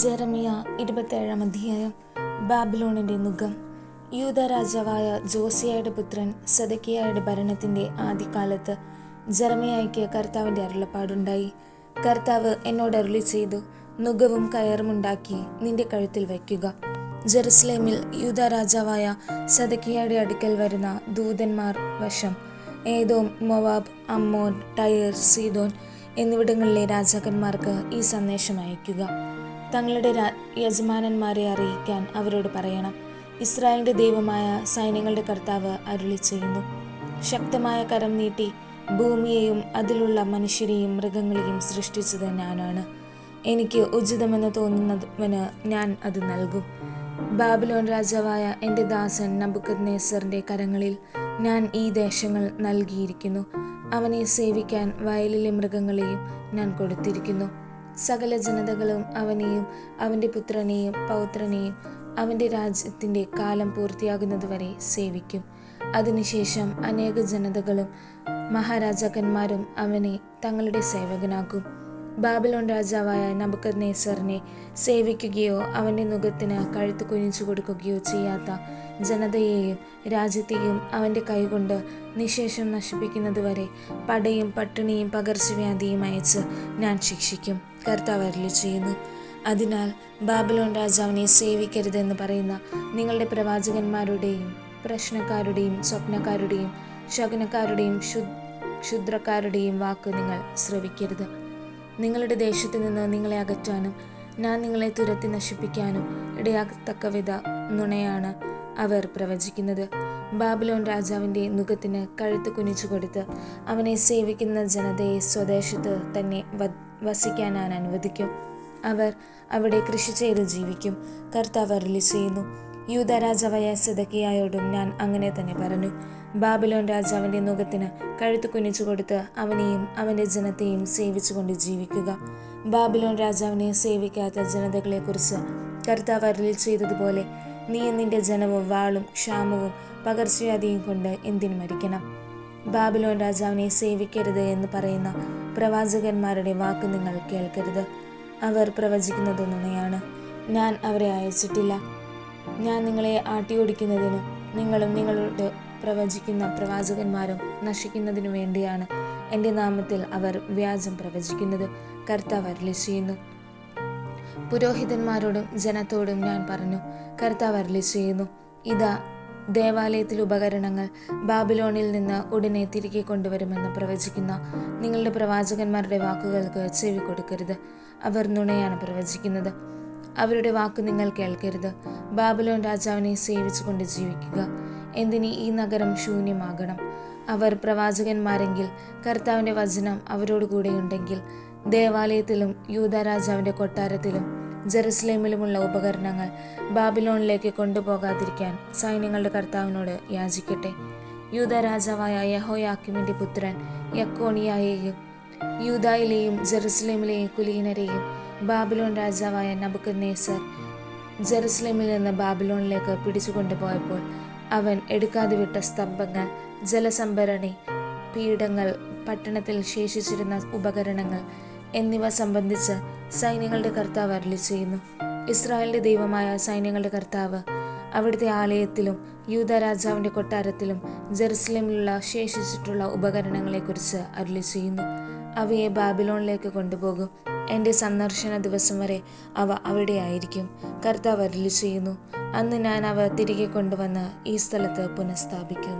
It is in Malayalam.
ജെറമിയ 27 അധ്യായം. ബാബിലോണിന്റെ നുകം. യൂദ രാജാവായ ജോസിയയുടെ പുത്രൻ സെദെക്കിയായുടെ ഭരണത്തിന്റെ ആദ്യകാലത്ത് ജെറമിയായ്ക്ക് കർത്താവിന്റെ അരുളപ്പാടുണ്ടായി. കർത്താവ് എന്നോട് അരുളി ചെയ്തു, നുകവും കയറും ഉണ്ടാക്കി നിന്റെ കഴുത്തിൽ വയ്ക്കുക. ജെറുസലേമിൽ യൂദ രാജാവായ സെദെക്കിയായുടെ അടുക്കൽ വരുന്ന ദൂതന്മാർ വശം ഏദോം, മോവാബ്, അമ്മോൻ, ടയർ, സീദോൻ എന്നിവിടങ്ങളിലെ രാജാക്കന്മാർക്ക് ഈ സന്ദേശം അയക്കുക. തങ്ങളുടെ യജമാനന്മാരെ അറിയിക്കാൻ അവരോട് പറയണം, ഇസ്രായേലിന്റെ ദൈവമായ സൈന്യങ്ങളുടെ കർത്താവ് അരുളി ചെയ്യുന്നു, ശക്തമായ കരം നീട്ടി ഭൂമിയെയും അതിലുള്ള മനുഷ്യരെയും മൃഗങ്ങളെയും സൃഷ്ടിച്ചത് ഞാനാണ്. എനിക്ക് ഉചിതമെന്ന് തോന്നുന്നവന് ഞാൻ അത് നൽകും. ബാബിലോൺ രാജാവായ എൻ്റെ ദാസൻ നബൂഖദ്നേസറിന്റെ കരങ്ങളിൽ ഞാൻ ഈ ദേശങ്ങൾ നൽകിയിരിക്കുന്നു. അവനെ സേവിക്കാൻ വയലിലെ മൃഗങ്ങളെയും ഞാൻ കൊടുത്തിരിക്കുന്നു. സകല ജനതകളും അവനെയും അവൻ്റെ പുത്രനെയും പൗത്രനെയും അവൻ്റെ രാജ്യത്തിൻ്റെ കാലം പൂർത്തിയാകുന്നതുവരെ സേവിക്കും. അതിനുശേഷം അനേക ജനതകളും മഹാരാജാക്കന്മാരും അവനെ തങ്ങളുടെ സേവകനാക്കും. ബാബിലോൺ രാജാവായ നബൂഖദ്നേസറിനെ സേവിക്കുകയോ അവൻ്റെ നുകത്തിന് കഴുത്ത് കുനിച്ചു കൊടുക്കുകയോ ചെയ്യാത്ത ജനതയെയും രാജ്യത്തെയും അവൻ്റെ കൈകൊണ്ട് നിശേഷം നശിപ്പിക്കുന്നതുവരെ പടയും പട്ടിണിയും പകർച്ചവ്യാധിയും അയച്ച് ഞാൻ ശിക്ഷിക്കും. കർത്താവ് അരുളി ചെയ്യുന്നു. അതിനാൽ ബാബിലോൺ രാജാവിനെ സേവിക്കരുതെന്ന് പറയുന്ന നിങ്ങളുടെ പ്രവാചകന്മാരുടെയും പ്രശ്നക്കാരുടെയും സ്വപ്നക്കാരുടെയും ശകുനക്കാരുടെയും ക്ഷുദ്രക്കാരുടെയും വാക്ക് നിങ്ങൾ ശ്രവിക്കരുത്. നിങ്ങളുടെ ദേശത്തു നിന്ന് നിങ്ങളെ അകറ്റാനും ഞാൻ നിങ്ങളെ തുരത്തി നശിപ്പിക്കാനും ഇടയാകത്തക്കവിധ നുണയാണ് അവർ പ്രവചിക്കുന്നത്. ബാബിലോൺ രാജാവിൻ്റെ നുകത്തിന് കഴുത്ത് കുനിച്ചു കൊടുത്ത് അവനെ സേവിക്കുന്ന ജനതയെ സ്വദേശത്ത് തന്നെ വസിക്കാൻ ഞാൻ അനുവദിക്കും. അവർ അവിടെ കൃഷി ചെയ്ത് ജീവിക്കും. കർത്താവ് അരുളി ചെയ്യുന്നു. യൂദ രാജാവായ സെദെക്കിയായോടും ഞാൻ അങ്ങനെ തന്നെ പറഞ്ഞു. ബാബിലോൺ രാജാവിൻ്റെ നുകത്തിന് കഴുത്ത് കുനിച്ചു കൊടുത്ത് അവനെയും അവൻ്റെ ജനത്തെയും സേവിച്ചുകൊണ്ട് ജീവിക്കുക. ബാബിലോൺ രാജാവിനെ സേവിക്കാത്ത ജനതകളെക്കുറിച്ച് കർത്താവ് അരുളി ചെയ്തതുപോലെ നീ നിന്റെ ജനവും വാളും ക്ഷാമവും പകർച്ചവ്യാധിയും കൊണ്ട് എന്തിനു മരിക്കണം? ബാബിലോൺ രാജാവിനെ സേവിക്കരുത് എന്ന് പറയുന്ന പ്രവാചകന്മാരുടെ വാക്ക് നിങ്ങൾ കേൾക്കരുത്. അവർ പ്രവചിക്കുന്നത് നുണയാണ്. ഞാൻ അവരെ അയച്ചിട്ടില്ല. ഞാൻ നിങ്ങളെ ആട്ടിയോടിക്കുന്നതിനും നിങ്ങളും നിങ്ങളോട് പ്രവചിക്കുന്ന പ്രവാചകന്മാരും നശിക്കുന്നതിനു വേണ്ടിയാണ് എൻ്റെ നാമത്തിൽ അവർ വ്യാജം പ്രവചിക്കുന്നത്. കർത്താവ് അരുളി ചെയ്യുന്നു. പുരോഹിതന്മാരോടും ജനത്തോടും ഞാൻ പറഞ്ഞു, കർത്താവ് അരുളി ചെയ്യുന്നു, ഇതാ ദേവാലയത്തിൽ ഉപകരണങ്ങൾ ബാബിലോണിൽ നിന്ന് ഉടനെ തിരികെ കൊണ്ടുവരുമെന്ന് പ്രവചിക്കുന്ന നിങ്ങളുടെ പ്രവാചകന്മാരുടെ വാക്കുകൾക്ക് ചെവി കൊടുക്കരുത്. അവർ നുണയാണ് പ്രവചിക്കുന്നത്. അവരുടെ വാക്ക് നിങ്ങൾ കേൾക്കരുത്. ബാബിലോൺ രാജാവിനെ സേവിച്ചുകൊണ്ട് ജീവിക്കുക. എന്തിന് ഈ നഗരം ശൂന്യമാകണം? അവർ പ്രവാചകന്മാരെങ്കിൽ കർത്താവിൻ്റെ വചനം അവരോട് കൂടെയുണ്ടെങ്കിൽ ദേവാലയത്തിലും യൂദ രാജാവിൻ്റെ കൊട്ടാരത്തിലും ജെറുസലേമിലുമുള്ള ഉപകരണങ്ങൾ ബാബിലോണിലേക്ക് കൊണ്ടുപോകാതിരിക്കാൻ സൈന്യങ്ങളുടെ കർത്താവിനോട് യാചിക്കട്ടെ. യൂദ രാജാവായ യഹോയാക്കീമിൻ്റെ പുത്രൻ യക്കോണിയായെയും യൂദായിലെയും ജെറുസലേമിലെയും കുലീനരെയും ബാബിലോൺ രാജാവായ നബൂഖദ്നേസർ ജെറുസലേമിൽ നിന്ന് ബാബിലോണിലേക്ക് പിടിച്ചുകൊണ്ടുപോയപ്പോൾ അവൻ എടുക്കാതെ വിട്ട സ്തംഭങ്ങൾ, ജലസംഭരണി പീഠങ്ങൾ, പട്ടണത്തിൽ ശേഷിച്ചിരുന്ന ഉപകരണങ്ങൾ എന്നിവ സംബന്ധിച്ച് സൈന്യങ്ങളുടെ കർത്താവ് അരുളി ചെയ്യുന്നു. ഇസ്രായേലിന്റെ ദൈവമായ സൈന്യങ്ങളുടെ കർത്താവ് അവിടുത്തെ ആലയത്തിലും യൂദ രാജാവിൻ്റെ കൊട്ടാരത്തിലും ജെറുസലേമിലുള്ള ശേഷിച്ചിട്ടുള്ള ഉപകരണങ്ങളെക്കുറിച്ച് അരുളി ചെയ്യുന്നു. അവയെ ബാബിലോണിലേക്ക് കൊണ്ടുപോകും. എൻ്റെ സന്ദർശന ദിവസം വരെ അവ അവിടെ ആയിരിക്കും. കർത്താവ് അരുളി ചെയ്യുന്നു. അന്ന് ഞാൻ അവ തിരികെ കൊണ്ടുവന്ന് ഈ സ്ഥലത്ത് പുനഃസ്ഥാപിക്കും.